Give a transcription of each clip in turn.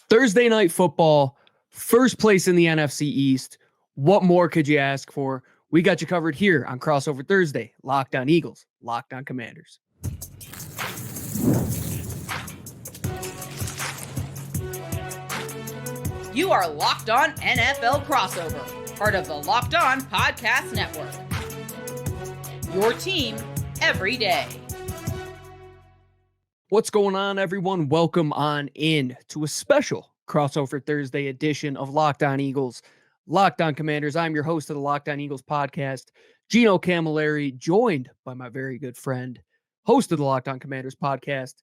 Thursday night football, first place in the NFC East. What more could you ask for? We got you covered here on Crossover Thursday. Locked on Eagles, Locked on Commanders. You are Locked On NFL Crossover, part of the Locked On Podcast Network. Your team every day. What's going on, everyone? Welcome on in to a special Crossover Thursday edition of Locked on Eagles, Locked on Commanders. I'm your host of the Locked on Eagles podcast, Gino Camilleri, joined by my very good friend, host of the Locked on Commanders podcast,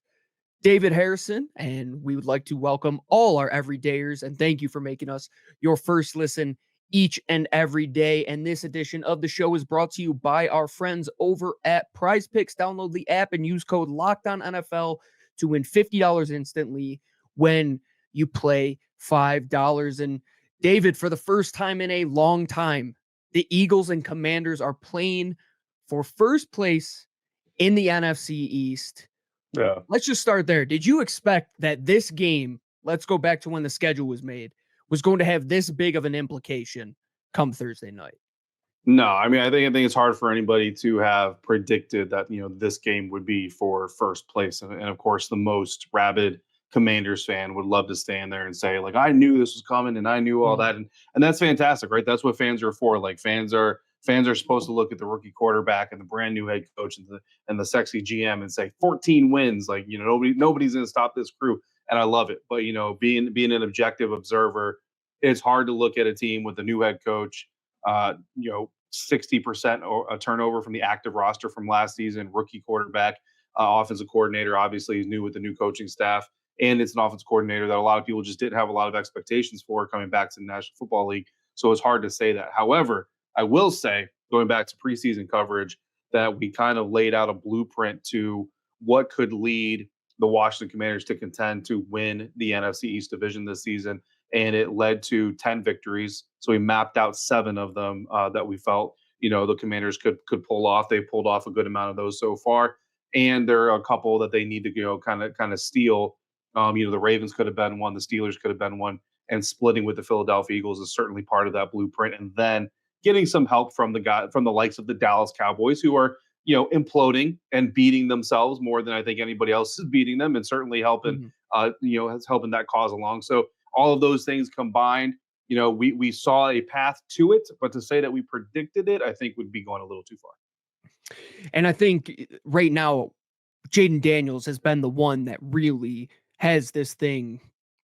David Harrison. And we would like to welcome all our everydayers and thank you for making us your first listen each and every day. And this edition of the show is brought to you by our friends over at Prize Picks. Download the app and use code LOCKEDONNFL to win $50 instantly when you play $5. And David, for the first time in a long time, the Eagles and Commanders are playing for first place in the NFC East. Yeah. Let's just start there. Did you expect that this game, let's go back to when the schedule was made, was going to have this big of an implication come Thursday night? No, I mean, I think it's hard for anybody to have predicted that, this game would be for first place. And of course, the most rabid Commanders fan would love to stand there and say, like, I knew this was coming and I knew all that. And that's fantastic, right? That's what fans are for. Like, fans are supposed to look at the rookie quarterback and the brand new head coach and the sexy GM and say 14 wins. Like, nobody's going to stop this crew. And I love it. But, being an objective observer, it's hard to look at a team with a new head coach, 60% or a turnover from the active roster from last season, rookie quarterback, offensive coordinator, obviously is new with the new coaching staff. And it's an offensive coordinator that a lot of people just didn't have a lot of expectations for coming back to the National Football League. So it's hard to say that. However, I will say, going back to preseason coverage, that we kind of laid out a blueprint to what could lead the Washington Commanders to contend to win the NFC East division this season. And it led to 10 victories. So we mapped out 7 of them that we felt, the Commanders could pull off. They pulled off a good amount of those so far. And there are a couple that they need to kind of steal. The Ravens could have been one, the Steelers could have been one, and splitting with the Philadelphia Eagles is certainly part of that blueprint. And then getting some help from the likes of the Dallas Cowboys, who are, imploding and beating themselves more than I think anybody else is beating them, and certainly helping, helping that cause along. So all of those things combined, we saw a path to it, but to say that we predicted it, I think would be going a little too far. And I think right now, Jayden Daniels has been the one that really has this thing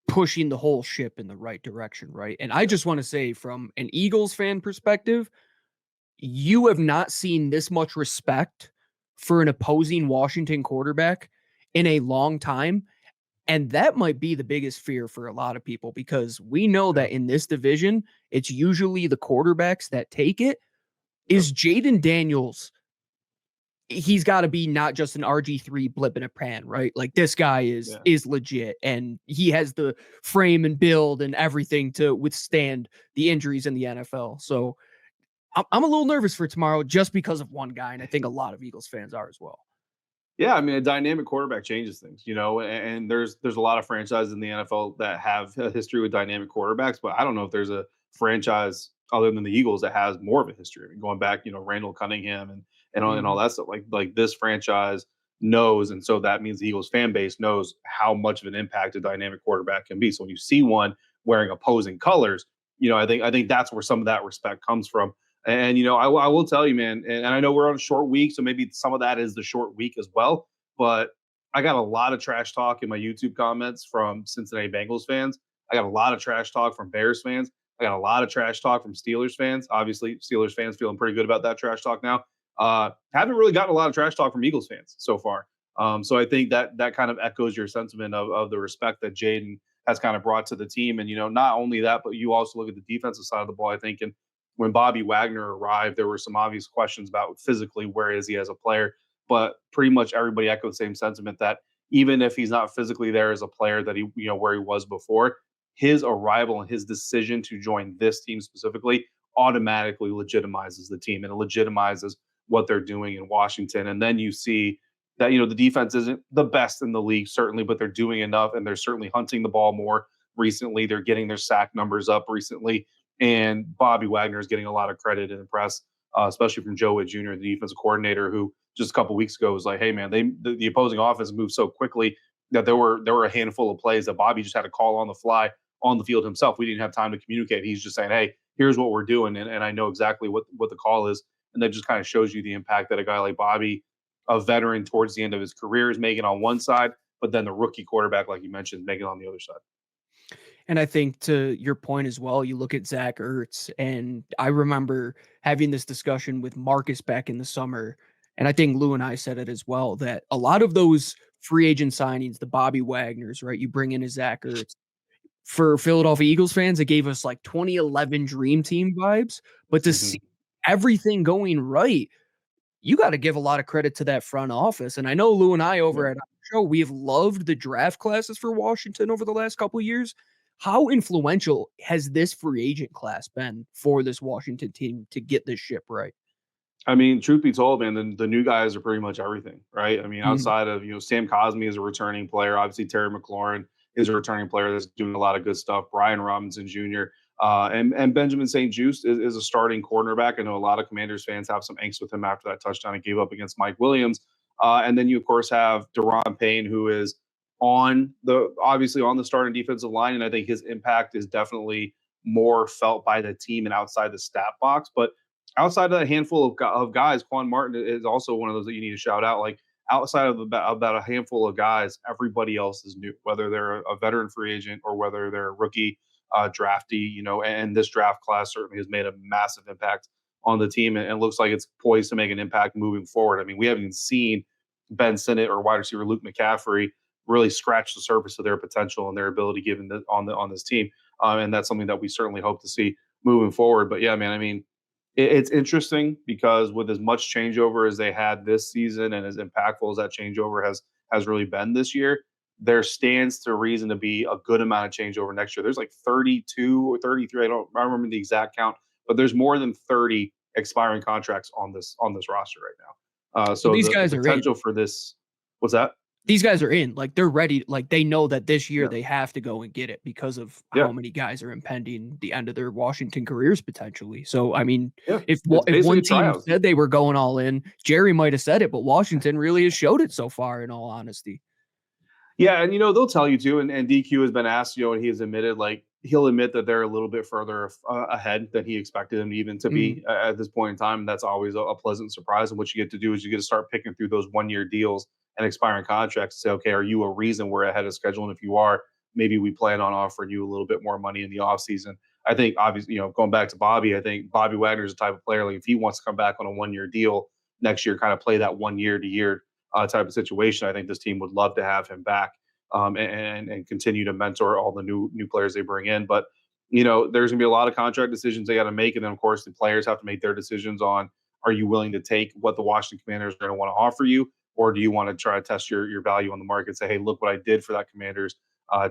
pushing the whole ship in the right direction, right? And I just want to say, from an Eagles fan perspective, you have not seen this much respect for an opposing Washington quarterback in a long time. And that might be the biggest fear for a lot of people, because we know that in this division, it's usually the quarterbacks that take it. Is Jayden Daniels, he's got to be not just an RG3 blip in a pan, right? Like, this guy is legit, and he has the frame and build and everything to withstand the injuries in the NFL. So I'm a little nervous for tomorrow just because of one guy, and I think a lot of Eagles fans are as well. Yeah, I mean, a dynamic quarterback changes things, and there's a lot of franchises in the NFL that have a history with dynamic quarterbacks, but I don't know if there's a franchise other than the Eagles that has more of a history. I mean, going back, Randall Cunningham and all that stuff. Like this franchise knows, and so that means the Eagles fan base knows how much of an impact a dynamic quarterback can be. So when you see one wearing opposing colors, I think that's where some of that respect comes from. And, I will tell you, man, and I know we're on a short week, so maybe some of that is the short week as well. But I got a lot of trash talk in my YouTube comments from Cincinnati Bengals fans. I got a lot of trash talk from Bears fans. I got a lot of trash talk from Steelers fans. Obviously, Steelers fans feeling pretty good about that trash talk now. Haven't really gotten a lot of trash talk from Eagles fans so far. So I think that kind of echoes your sentiment of the respect that Jayden has kind of brought to the team. And, not only that, but you also look at the defensive side of the ball, I think, and when Bobby Wagner arrived, there were some obvious questions about physically where is he as a player, but pretty much everybody echoed the same sentiment that even if he's not physically there as a player that he, where he was before, his arrival and his decision to join this team specifically automatically legitimizes the team, and it legitimizes what they're doing in Washington. And then you see that, the defense isn't the best in the league, certainly, but they're doing enough, and they're certainly hunting the ball more recently. They're getting their sack numbers up recently. And Bobby Wagner is getting a lot of credit in the press, especially from Joe Witt Jr., the defensive coordinator, who just a couple weeks ago was like, "Hey, man, the opposing offense moved so quickly that there were a handful of plays that Bobby just had to call on the fly on the field himself. We didn't have time to communicate. He's just saying, hey, here's what we're doing, and I know exactly what the call is." And that just kind of shows you the impact that a guy like Bobby, a veteran towards the end of his career, is making on one side, but then the rookie quarterback, like you mentioned, making on the other side. And I think to your point as well, you look at Zach Ertz, and I remember having this discussion with Marcus back in the summer, and I think Lou and I said it as well, that a lot of those free agent signings, the Bobby Wagners, right? You bring in a Zach Ertz. For Philadelphia Eagles fans, it gave us like 2011 Dream Team vibes, but to see Mhm. everything going right, you got to give a lot of credit to that front office. And I know Lou and I over Yep. at our show, we have loved the draft classes for Washington over the last couple of years. How influential has this free agent class been for this Washington team to get this ship right? I mean, truth be told, man, the new guys are pretty much everything, right? I mean, Mhm. outside of Sam Cosmi is a returning player. Obviously, Terry McLaurin is a returning player that's doing a lot of good stuff. Brian Robinson Jr. And Benjamin St. Juste is a starting cornerback. I know a lot of Commanders fans have some angst with him after that touchdown he gave up against Mike Williams. And then you of course have Deron Payne, who is obviously on the starting defensive line, and I think his impact is definitely more felt by the team and outside the stat box. But outside of that handful of guys, Quan Martin is also one of those that you need to shout out. Like outside of about a handful of guys, everybody else is new, whether they're a veteran free agent or whether they're a rookie draftee. And this draft class certainly has made a massive impact on the team, and looks like it's poised to make an impact moving forward. I mean, we haven't even seen Ben Sinnott or wide receiver Luke McCaffrey really scratch the surface of their potential and their ability given on this team, and that's something that we certainly hope to see moving forward. But yeah, man, I mean, it's interesting because with as much changeover as they had this season and as impactful as that changeover has really been this year, there stands to reason to be a good amount of changeover next year. There's like 32 or 33. I don't remember the exact count, but there's more than 30 expiring contracts on this roster right now. So So these the guys are in. potential for this, what's that? These guys are in. Like they're ready. Like they know that this year Yeah, they have to go and get it because of yeah, how many guys are impending the end of their Washington careers potentially. So I mean, yeah. if It's basically one a team tryout. said they were going all in, Jerry might have said it, but Washington really has showed it so far. In all honesty. Yeah, and they'll tell you too. And DQ has been asked, and he has admitted, like he'll admit that they're a little bit further ahead than he expected them even to Mhm. be at this point in time. That's always a pleasant surprise. And what you get to do is you get to start picking through those 1 year deals and expiring contracts and say, okay, are you a reason we're ahead of schedule? And if you are, maybe we plan on offering you a little bit more money in the offseason. I think obviously, going back to Bobby, I think Bobby Wagner is the type of player like if he wants to come back on a 1 year deal next year, kind of play that 1 year to year type of situation. I think this team would love to have him back, and continue to mentor all the new players they bring in. But there's gonna be a lot of contract decisions they got to make, and then of course the players have to make their decisions on: are you willing to take what the Washington Commanders are going to want to offer you, or do you want to try to test your value on the market? Say, hey, look what I did for that Commanders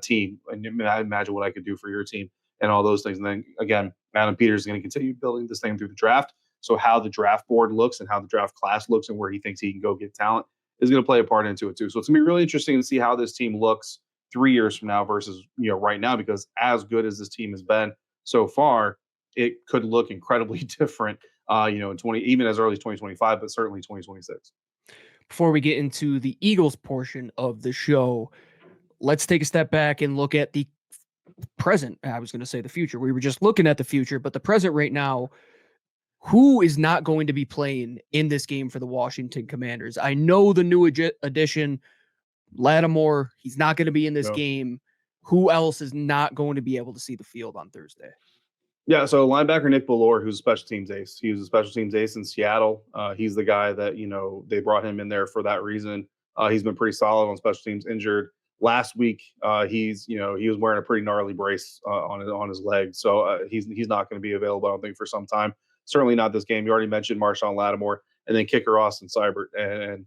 team, and imagine what I could do for your team, and all those things. And then again, Adam Peters is going to continue building this thing through the draft. So how the draft board looks and how the draft class looks and where he thinks he can go get talent is going to play a part into it too. So it's going to be really interesting to see how this team looks 3 years from now versus right now, because as good as this team has been so far, it could look incredibly different. In 20, even as early as 2025, but certainly 2026. Before we get into the Eagles portion of the show, let's take a step back and look at the present. I was going to say the future. We were just looking at the future, but the present right now. Who is not going to be playing in this game for the Washington Commanders? I know the new addition, Lattimore, he's not going to be in this No. game. Who else is not going to be able to see the field on Thursday? Yeah, so linebacker Nick Bellore, who's a special teams ace. He was a special teams ace in Seattle. He's the guy that they brought him in there for that reason. He's been pretty solid on special teams. Injured last week. He was wearing a pretty gnarly brace on his leg, so he's not going to be available, I don't think, for some time. Certainly not this game. You already mentioned Marshawn Lattimore, and then kicker Austin Seibert. And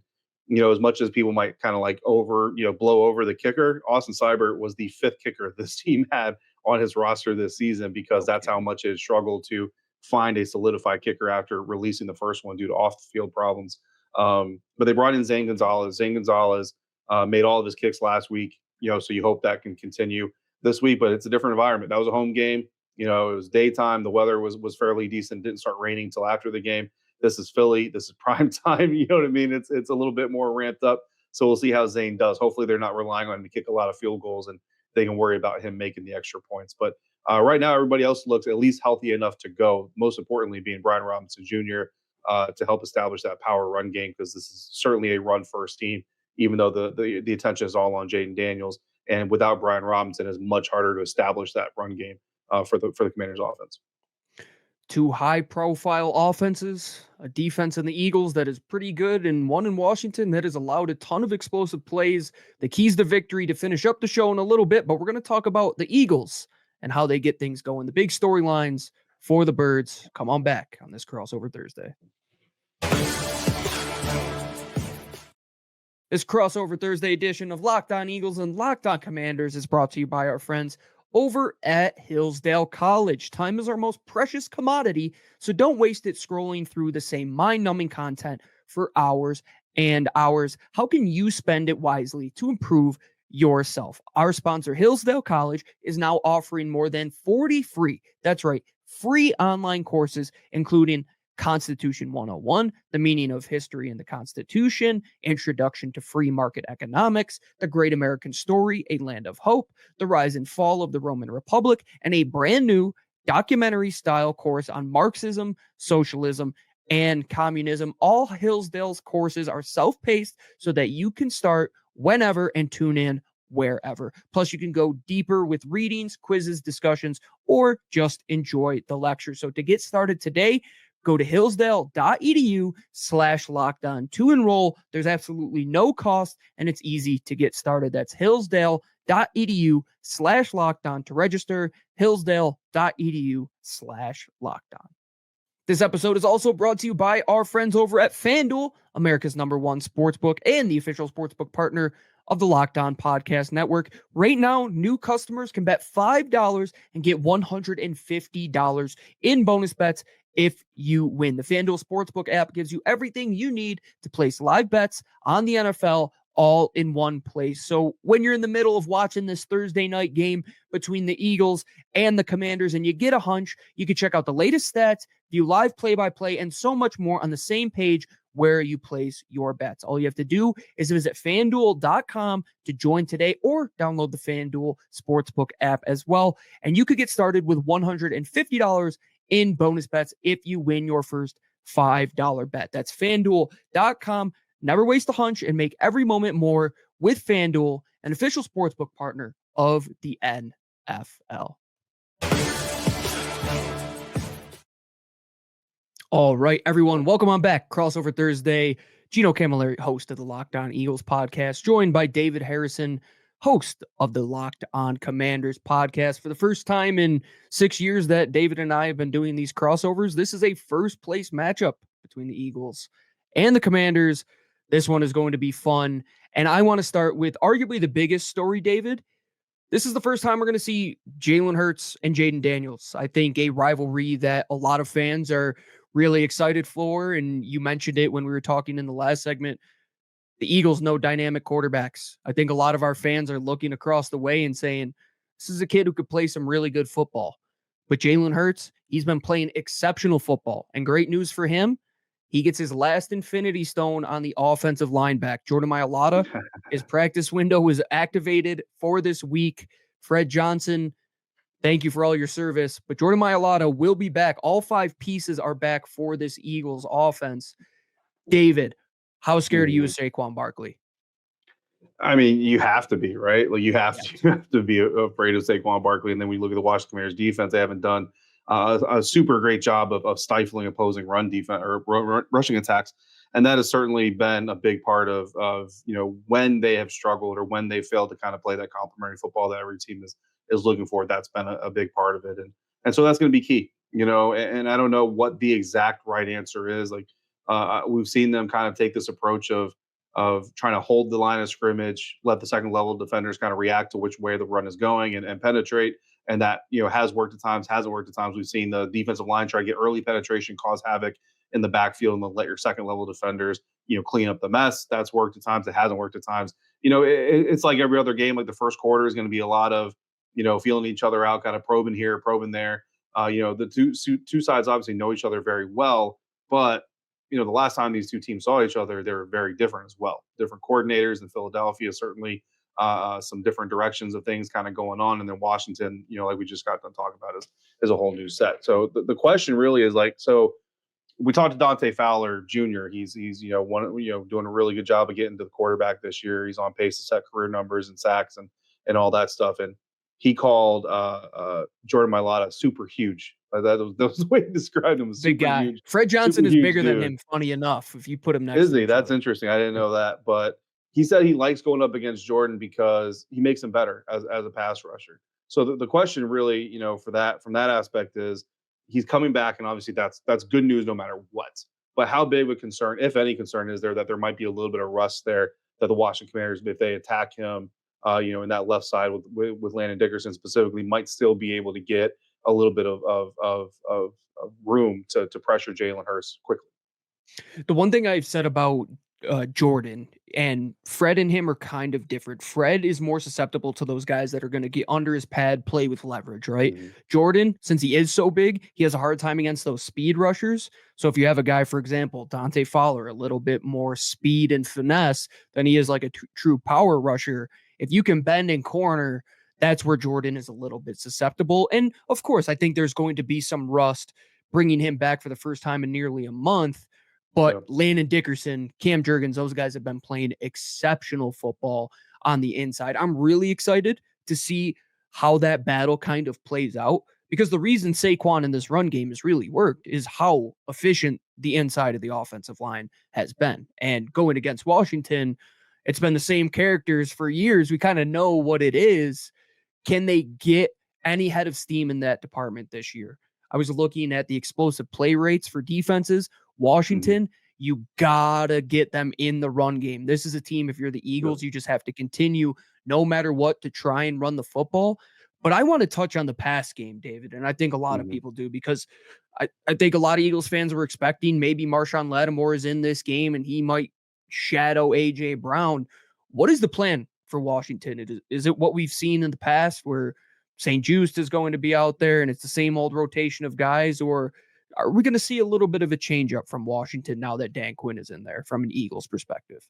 as much as people might kind of like blow over the kicker, Austin Seibert was the fifth kicker this team had on his roster this season, because that's how much it struggled to find a solidified kicker after releasing the first one due to off the field problems. But they brought in Zane Gonzalez. Zane Gonzalez made all of his kicks last week, so you hope that can continue. this week, but it's a different environment. That was a home game. It was daytime. The weather was fairly decent. Didn't start raining until after the game. This is Philly. This is prime time. You know what I mean? It's a little bit more ramped up. So we'll see how Zane does. Hopefully they're not relying on him to kick a lot of field goals and they can worry about him making the extra points. But right now, everybody else looks at least healthy enough to go. Most importantly, being Brian Robinson Jr. To help establish that power run game, because this is certainly a run first team, even though the attention is all on Jayden Daniels. And without Brian Robinson, it's much harder to establish that run game for the Commanders offense. Two high-profile offenses, a defense in the Eagles that is pretty good, and one in Washington that has allowed a ton of explosive plays. The keys to victory to finish up the show in a little bit, but we're going to talk about the Eagles and how they get things going. The big storylines for the Birds. Come on back on this Crossover Thursday. This Crossover Thursday edition of Locked On Eagles and Locked On Commanders is brought to you by our friends over at Hillsdale College. Time is our most precious commodity, so don't waste it scrolling through the same mind-numbing content for hours and hours. How can you spend it wisely to improve yourself? Our sponsor, Hillsdale College, is now offering more than 40 free, that's right, free online courses, including Constitution 101, the meaning of history and the Constitution, Introduction to Free Market Economics, The Great American Story, A Land of Hope, The Rise and Fall of the Roman Republic, and a brand new documentary-style course on Marxism, socialism, and communism. All Hillsdale's courses are self-paced so that you can start whenever and tune in wherever. Plus, you can go deeper with readings, quizzes, discussions, or just enjoy the lecture. So to get started today, go to hillsdale.edu/lockedon to enroll. There's absolutely no cost, and it's easy to get started. That's hillsdale.edu/lockedon to register. hillsdale.edu/lockedon. This episode is also brought to you by our friends over at FanDuel, America's #1 sportsbook and the official sportsbook partner of the Locked On Podcast Network. Right now, new customers can bet $5 and get $150 in bonus bets if you win. The FanDuel Sportsbook app gives you everything you need to place live bets on the NFL all in one place. So when you're in the middle of watching this Thursday night game between the Eagles and the Commanders and you get a hunch, you can check out the latest stats, view live play-by-play, and so much more on the same page where you place your bets. All you have to do is visit FanDuel.com to join today or download the FanDuel Sportsbook app as well. And you could get started with $150 in bonus bets if you win your first $5 bet. That's FanDuel.com. Never waste a hunch and make every moment more with FanDuel, an official sportsbook partner of the NFL. All right, everyone, welcome on back. Crossover Thursday. Gino Camilleri, host of the Locked On Eagles podcast, joined by David Harrison, host of the Locked On Commanders podcast. For the first time in 6 years that David and I have been doing these crossovers, this is a first place matchup between the Eagles and the Commanders. This one is going to be fun. And I want to start with arguably the biggest story, David. This is the first time we're going to see Jalen Hurts and Jayden Daniels. I think a rivalry that a lot of fans are really excited for. And you mentioned it when we were talking in the last segment. The Eagles know dynamic quarterbacks. I think a lot of our fans are looking across the way and saying, this is a kid who could play some really good football. But Jalen Hurts, he's been playing exceptional football. And great news for him, he gets his last infinity stone on the offensive line back. Jordan Mailata, his practice window was activated for this week. Fred Johnson, thank you for all your service. But Jordan Mailata will be back. All 5 pieces are back for this Eagles offense. David, how scared are you of Saquon Barkley? I mean, you have to be, right? Like you have to be afraid of Saquon Barkley. And then when you look at the Washington Commanders defense, they haven't done a super great job of stifling opposing run defense or rushing attacks. And that has certainly been a big part of when they have struggled or when they failed to kind of play that complementary football that every team is looking for. That's been a big part of it. And so that's going to be key, and I don't know what the exact right answer is. Like we've seen them kind of take this approach of trying to hold the line of scrimmage, let the second level defenders kind of react to which way the run is going and penetrate. And that, has worked at times, hasn't worked at times. We've seen the defensive line try to get early penetration, cause havoc in the backfield, and then let your second level defenders, clean up the mess. That's worked at times. It hasn't worked at times. It's like every other game. Like the first quarter is going to be a lot of feeling each other out, kind of probing here, probing there. The two sides obviously know each other very well, but the last time these two teams saw each other, they were very different as well. Different coordinators in Philadelphia, certainly some different directions of things kind of going on, and then Washington, like we just got done talking about, is a whole new set. So the question really is like, so we talked to Dante Fowler Jr. He's doing a really good job of getting to the quarterback this year. He's on pace to set career numbers and sacks and all that stuff. And he called Jordan Mailata super huge. That was the way he described him. Big guy. Huge, Fred Johnson is bigger dude. than him. Funny enough, if you put him next. Is he? That's interesting. I didn't know that, but he said he likes going up against Jordan because he makes him better as a pass rusher. So the question really, from that aspect is he's coming back, and obviously that's good news no matter what. But how big of a concern, if any concern, is there that there might be a little bit of rust there that the Washington Commanders, if they attack him, in that left side with Landon Dickerson specifically, might still be able to get a little bit of room to pressure Jalen Hurts quickly. The one thing I've said about Jordan and Fred and him are kind of different. Fred is more susceptible to those guys that are going to get under his pad, play with leverage, right? Mm-hmm. Jordan, since he is so big, he has a hard time against those speed rushers. So if you have a guy, for example, Dante Fowler, a little bit more speed and finesse than he is like a true power rusher, if you can bend and corner, that's where Jordan is a little bit susceptible. And of course, I think there's going to be some rust bringing him back for the first time in nearly a month. But Landon Dickerson, Cam Jurgens, those guys have been playing exceptional football on the inside. I'm really excited to see how that battle kind of plays out, because the reason Saquon in this run game has really worked is how efficient the inside of the offensive line has been. And going against Washington, it's been the same characters for years. We kind of know what it is. Can they get any head of steam in that department this year? I was looking at the explosive play rates for defenses. Washington, you gotta get them in the run game. This is a team, if you're the Eagles, you just have to continue no matter what to try and run the football. But I want to touch on the pass game, David, and I think a lot of people do, because I think a lot of Eagles fans were expecting maybe Marshawn Lattimore is in this game and he might shadow A.J. Brown. What is the plan for Washington? Is it what we've seen in the past where St. Juste is going to be out there and it's the same old rotation of guys, or are we going to see a little bit of a change up from Washington now that Dan Quinn is in there from an Eagles perspective?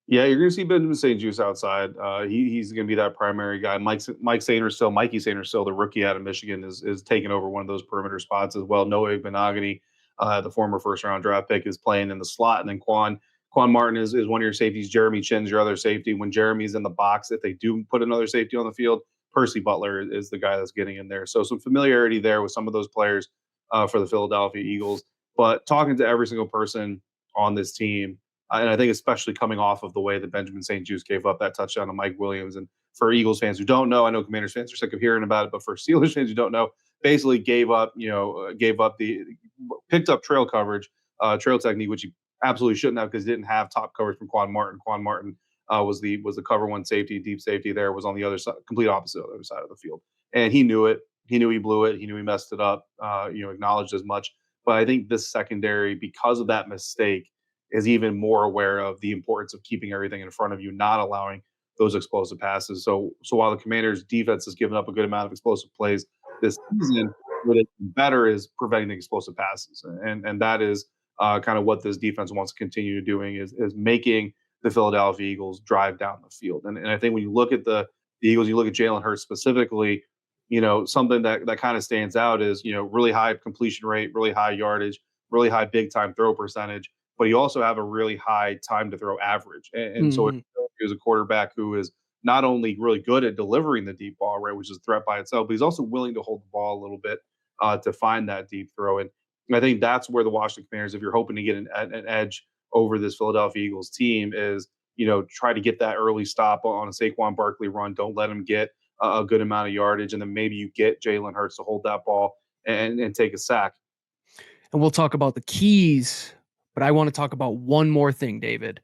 Yeah, you're going to see Benjamin St. Juste outside. He's going to be that primary guy. Mikey Sainristil, the rookie out of Michigan, is taking over one of those perimeter spots as well. Noah Igbenogany, the former first-round draft pick, is playing in the slot. And then Quan Martin is one of your safeties. Jeremy Chin's your other safety. When Jeremy's in the box, if they do put another safety on the field, Percy Butler is the guy that's getting in there. So some familiarity there with some of those players for the Philadelphia Eagles. But talking to every single person on this team, and I think especially coming off of the way that Benjamin St. Juste gave up that touchdown to Mike Williams. And for Eagles fans who don't know, I know Commanders fans are sick of hearing about it, but for Steelers fans who don't know, basically picked up trail coverage, trail technique, which he absolutely shouldn't have, because he didn't have top coverage from Quan Martin. Quan Martin was the cover one safety, deep safety there, was on the other side, complete opposite of the other side of the field. And he knew it. He knew he blew it. He knew he messed it up, acknowledged as much. But I think this secondary, because of that mistake, is even more aware of the importance of keeping everything in front of you, not allowing those explosive passes. So while the Commanders' defense has given up a good amount of explosive plays this season, what it's better is preventing the explosive passes. And that is kind of what this defense wants to continue doing, is making the Philadelphia Eagles drive down the field. And I think when you look at the Eagles, you look at Jalen Hurts specifically, something that kind of stands out is, really high completion rate, really high yardage, really high big time throw percentage, but you also have a really high time to throw average. And so he was a quarterback who is not only really good at delivering the deep ball, right, which is a threat by itself, but he's also willing to hold the ball a little bit to find that deep throw. And I think that's where the Washington Commanders, if you're hoping to get an edge over this Philadelphia Eagles team, is, try to get that early stop on a Saquon Barkley run. Don't let him get a good amount of yardage. And then maybe you get Jalen Hurts to hold that ball and take a sack. And we'll talk about the keys, but I want to talk about one more thing, David.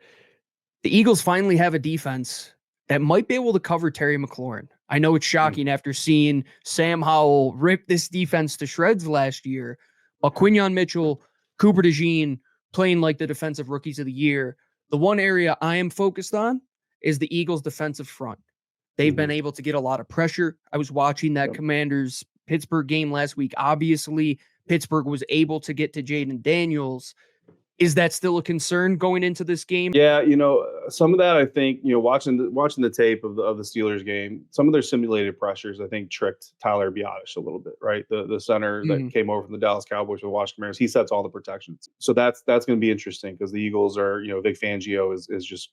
The Eagles finally have a defense that might be able to cover Terry McLaurin. I know it's shocking after seeing Sam Howell rip this defense to shreds last year, but Quinyon Mitchell, Cooper DeJean playing like the defensive rookies of the year. The one area I am focused on is the Eagles' defensive front. They've been able to get a lot of pressure. I was watching that Yep. Commanders Pittsburgh game last week. Obviously, Pittsburgh was able to get to Jayden Daniels. Is that still a concern going into this game? Yeah, some of that I think, watching the tape of the Steelers game, some of their simulated pressures I think tricked Tyler Biadasz a little bit, right? The center that came over from the Dallas Cowboys with the Washington Commanders, he sets all the protections. So that's going to be interesting because the Eagles are, Vic Fangio is just,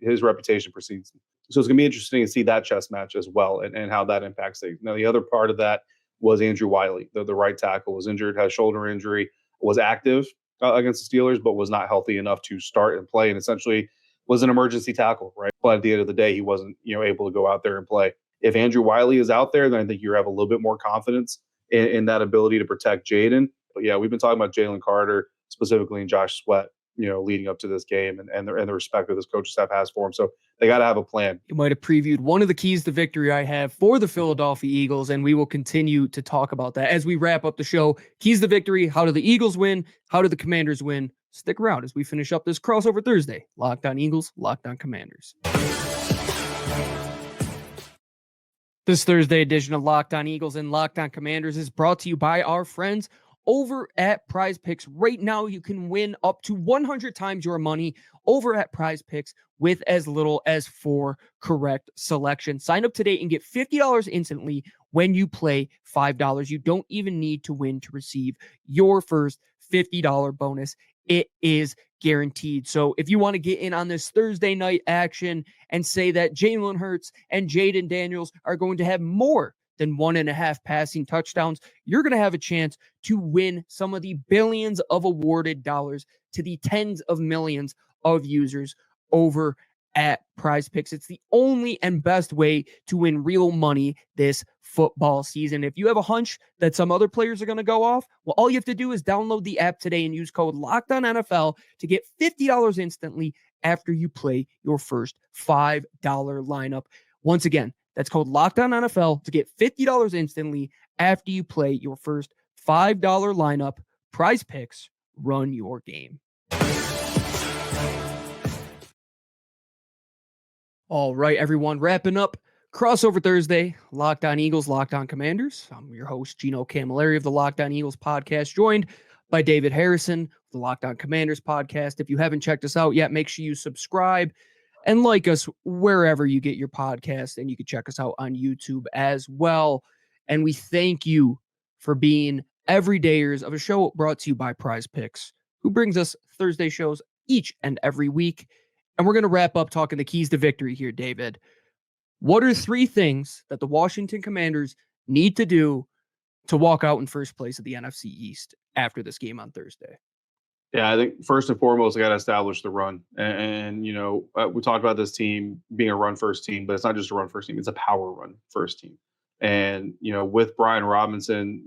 his reputation precedes. So it's going to be interesting to see that chess match as well and how that impacts things. Now the other part of that was Andrew Wiley, the right tackle, was injured, had a shoulder injury, was active against the Steelers, but was not healthy enough to start and play, and essentially was an emergency tackle, right? But at the end of the day, he wasn't, able to go out there and play. If Andrew Wiley is out there, then I think you have a little bit more confidence in that ability to protect Jayden. But yeah, we've been talking about Jalen Carter specifically and Josh Sweat, leading up to this game and the respect that this coaching staff has for him. So they got to have a plan. You might have previewed one of the keys to victory I have for the Philadelphia Eagles, and we will continue to talk about that as we wrap up the show. Keys to victory. How do the Eagles win? How do the Commanders win? Stick around as we finish up this crossover Thursday. Locked On Eagles, Locked On Commanders. This Thursday edition of Locked On Eagles and Locked On Commanders is brought to you by our friends over at Prize Picks. Right now, you can win up to 100 times your money over at Prize Picks with as little as 4 correct selections. Sign up today and get $50 instantly when you play $5. You don't even need to win to receive your first $50 bonus. It is guaranteed. So if you want to get in on this Thursday night action and say that Jalen Hurts and Jayden Daniels are going to have more than 1.5 passing touchdowns, you're going to have a chance to win some of the billions of awarded dollars to the tens of millions of users over at Prize Picks. It's the only and best way to win real money this football season. If you have a hunch that some other players are going to go off, well, all you have to do is download the app today and use code LOCKEDONNFL to get $50 instantly after you play your first $5 lineup. Once again, that's code LOCKEDONNFL to get $50 instantly after you play your first $5 lineup. Prize Picks, run your game. All right, everyone, wrapping up Crossover Thursday, Locked On Eagles, Locked On Commanders. I'm your host, Gino Camilleri of the Locked On Eagles podcast, joined by David Harrison, the Locked On Commanders podcast. If you haven't checked us out yet, make sure you subscribe and like us wherever you get your podcast, and you can check us out on YouTube as well. And we thank you for being everydayers of a show brought to you by Prize Picks, who brings us Thursday shows each and every week. And we're going to wrap up talking the keys to victory here, David. What are 3 things that the Washington Commanders need to do to walk out in first place of the NFC East after this game on Thursday? Yeah, I think first and foremost, I got to establish the run. And we talked about this team being a run-first team, but it's not just a run-first team. It's a power run-first team. And, with Brian Robinson,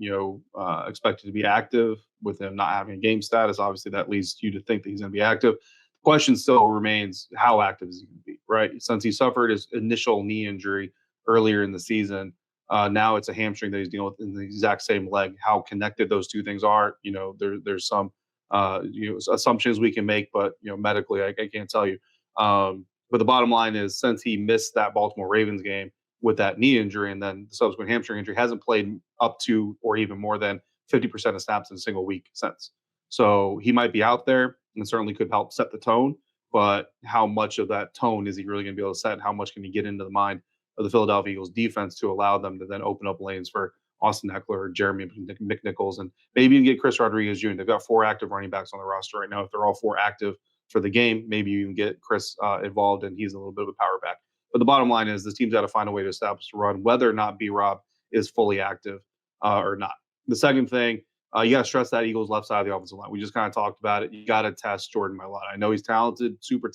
expected to be active, with him not having a game status, obviously that leads you to think that he's going to be active. The question still remains, how active is he going to be, right? Since he suffered his initial knee injury earlier in the season, now it's a hamstring that he's dealing with in the exact same leg. How connected those two things are, there's some assumptions we can make, but medically I can't tell you. But the bottom line is, since he missed that Baltimore Ravens game with that knee injury and then the subsequent hamstring injury, hasn't played up to or even more than 50% of snaps in a single week since. So he might be out there and certainly could help set the tone, but how much of that tone is he really going to be able to set? And how much can he get into the mind of the Philadelphia Eagles defense to allow them to then open up lanes for Austin Eckler, Jeremy McNichols, and maybe even get Chris Rodriguez Jr. They've got 4 active running backs on the roster right now. If they're all 4 active for the game, maybe you can get Chris involved, and he's a little bit of a power back. But the bottom line is, the team's got to find a way to establish the run, whether or not B-Rob is fully active or not. The second thing, you got to stress that Eagles left side of the offensive line. We just kind of talked about it. You got to test Jordan Mailata. I know he's talented, super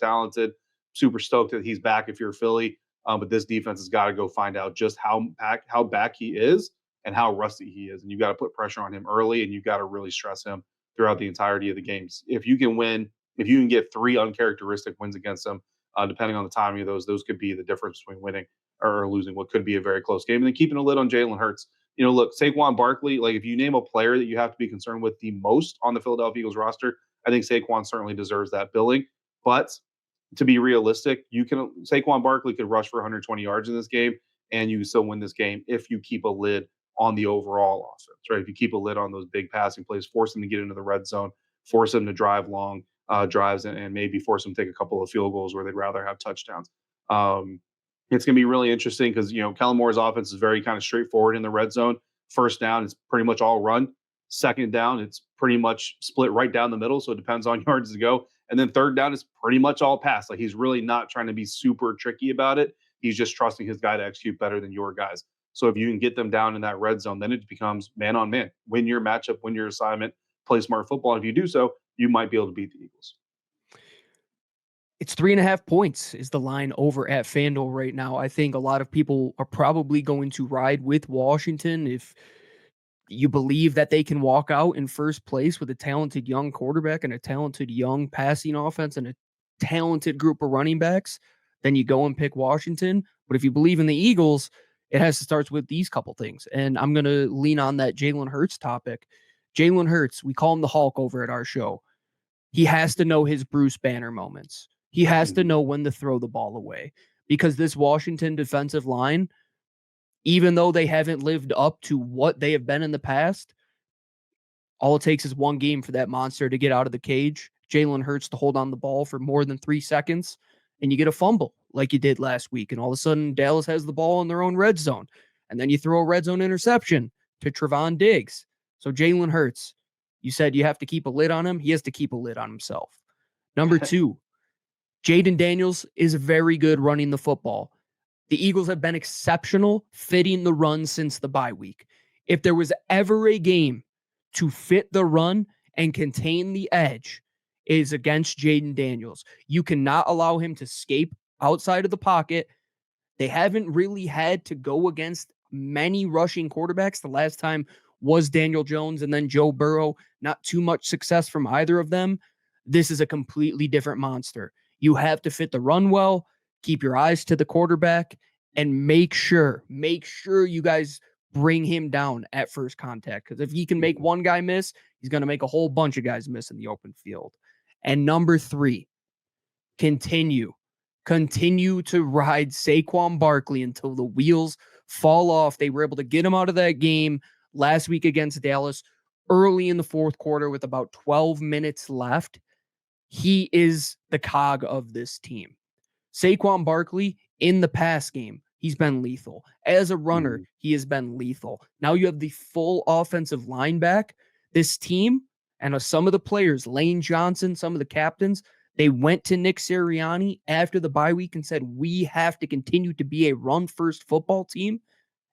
stoked that he's back if you're Philly, but this defense has got to go find out just how back he is and how rusty he is. And you got to put pressure on him early, and you got to really stress him throughout the entirety of the games. If you can get 3 uncharacteristic wins against them, depending on the timing of those could be the difference between winning or losing what could be a very close game. And then keeping a lid on Jalen Hurts. Look, Saquon Barkley, like, if you name a player that you have to be concerned with the most on the Philadelphia Eagles roster, I think Saquon certainly deserves that billing. But to be realistic, Saquon Barkley could rush for 120 yards in this game, and you still win this game if you keep a lid on the overall offense, right? If you keep a lid on those big passing plays, force them to get into the red zone, force them to drive long drives, and maybe force them to take a couple of field goals where they'd rather have touchdowns. It's going to be really interesting because, Kellen Moore's offense is very kind of straightforward in the red zone. First down, it's pretty much all run. Second down, it's pretty much split right down the middle, so it depends on yards to go. And then third down is pretty much all pass. Like, he's really not trying to be super tricky about it. He's just trusting his guy to execute better than your guys. So if you can get them down in that red zone, then it becomes man on man. Win your matchup, win your assignment, play smart football. And if you do so, you might be able to beat the Eagles. It's 3.5 points is the line over at FanDuel right now. I think a lot of people are probably going to ride with Washington if you believe that they can walk out in first place with a talented young quarterback and a talented young passing offense and a talented group of running backs. Then you go and pick Washington. But if you believe in the Eagles, it has to start with these couple things. And I'm going to lean on that Jalen Hurts topic. Jalen Hurts, we call him the Hulk over at our show. He has to know his Bruce Banner moments. He has to know when to throw the ball away, because this Washington defensive line, even though they haven't lived up to what they have been in the past, all it takes is one game for that monster to get out of the cage. Jalen Hurts to hold on the ball for more than 3 seconds, and you get a fumble like you did last week. And all of a sudden, Dallas has the ball in their own red zone. And then you throw a red zone interception to Trevon Diggs. So Jalen Hurts, you said you have to keep a lid on him. He has to keep a lid on himself. Number 2, Jayden Daniels is very good running the football. The Eagles have been exceptional fitting the run since the bye week. If there was ever a game to fit the run and contain the edge, it is against Jayden Daniels. You cannot allow him to escape outside of the pocket. They haven't really had to go against many rushing quarterbacks. The last time was Daniel Jones and then Joe Burrow. Not too much success from either of them. This is a completely different monster. You have to fit the run well, keep your eyes to the quarterback, and make sure you guys bring him down at first contact. Because if he can make one guy miss, he's going to make a whole bunch of guys miss in the open field. And number 3, continue to ride Saquon Barkley until the wheels fall off. They were able to get him out of that game last week against Dallas early in the fourth quarter with about 12 minutes left. He is the cog of this team. Saquon Barkley in the pass game, he's been lethal. As a runner, he has been lethal. Now you have the full offensive line back. This team and some of the players, Lane Johnson, some of the captains, they went to Nick Sirianni after the bye week and said, we have to continue to be a run-first football team.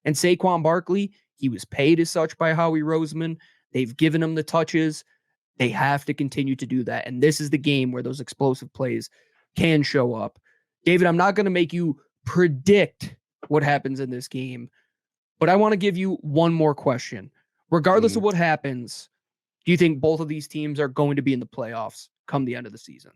And Saquon Barkley, he was paid as such by Howie Roseman. They've given him the touches. They have to continue to do that. And this is the game where those explosive plays can show up. David, I'm not going to make you predict what happens in this game, but I want to give you one more question. Regardless of what happens, do you think both of these teams are going to be in the playoffs come the end of the season?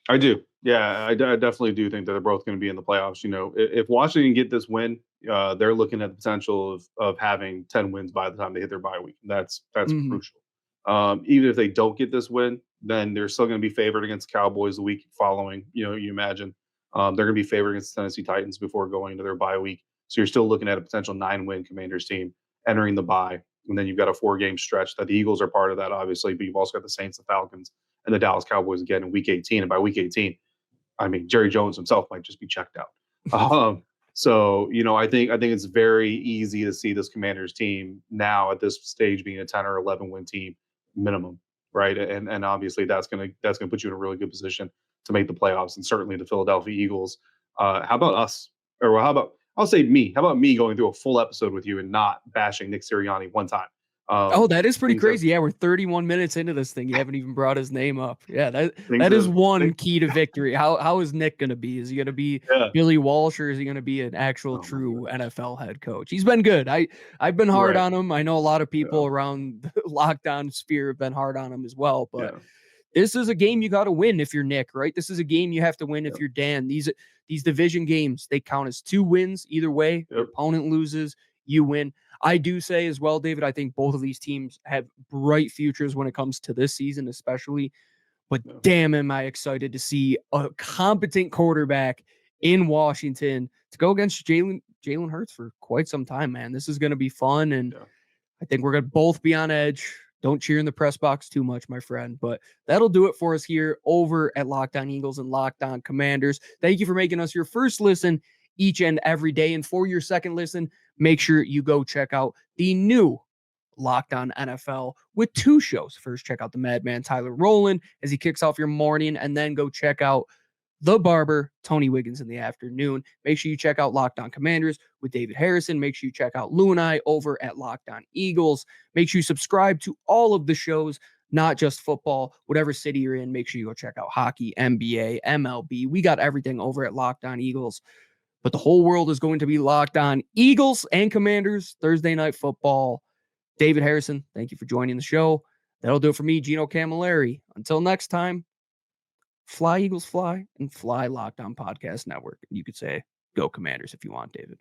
I do. Yeah, I definitely do think that they're both going to be in the playoffs. If Washington get this win, they're looking at the potential of having 10 wins by the time they hit their bye week. That's crucial. Even if they don't get this win, then they're still going to be favored against Cowboys the week following. You imagine they're going to be favored against the Tennessee Titans before going to their bye week. So you're still looking at a potential 9-win Commanders team entering the bye. And then you've got a 4-game stretch that the Eagles are part of that, obviously, but you've also got the Saints, the Falcons, and the Dallas Cowboys again in week 18. And by week 18, I mean, Jerry Jones himself might just be checked out. So, I think it's very easy to see this Commanders team now at this stage being a 10 or 11 win team minimum, right? And obviously that's going to put you in a really good position to make the playoffs, and certainly the Philadelphia Eagles. How about us? Or how about, I'll say me. How about me going through a full episode with you and not bashing Nick Sirianni one time? That is pretty crazy. Yeah, we're 31 minutes into this thing. You haven't even brought his name up. Yeah, that is one key to victory. How is Nick going to be? Is he going to be Billy Walsh, or is he going to be an actual true NFL head coach? He's been good. I've been hard on him. I know a lot of people around the lockdown sphere have been hard on him as well. But this is a game you got to win if you're Nick, right? This is a game you have to win if you're Dan. These division games, they count as 2 wins either way. Your opponent loses, you win. I do say as well, David, I think both of these teams have bright futures when it comes to this season, especially But damn, am I excited to see a competent quarterback in Washington to go against Jalen Hurts for quite some time, man. This is going to be fun, and I think we're going to both be on edge. Don't cheer in the press box too much, my friend. But that'll do it for us here over at Locked On Eagles and Locked On Commanders. Thank you for making us your first listen each and every day. And for your second listen, make sure you go check out the new Locked On NFL with 2 shows. First, check out the Madman Tyler Rowland as he kicks off your morning, and then go check out the Barber Tony Wiggins in the afternoon. Make sure you check out Locked On Commanders with David Harrison. Make sure you check out Lou and I over at Locked On Eagles. Make sure you subscribe to all of the shows, not just football. Whatever city you're in, make sure you go check out hockey, NBA, MLB. We got everything over at Locked On Eagles. But the whole world is going to be locked on Eagles and Commanders Thursday Night Football. David Harrison, thank you for joining the show. That'll do it for me, Gino Camilleri. Until next time, fly Eagles fly, and fly Locked On Podcast Network. You could say go Commanders if you want, David.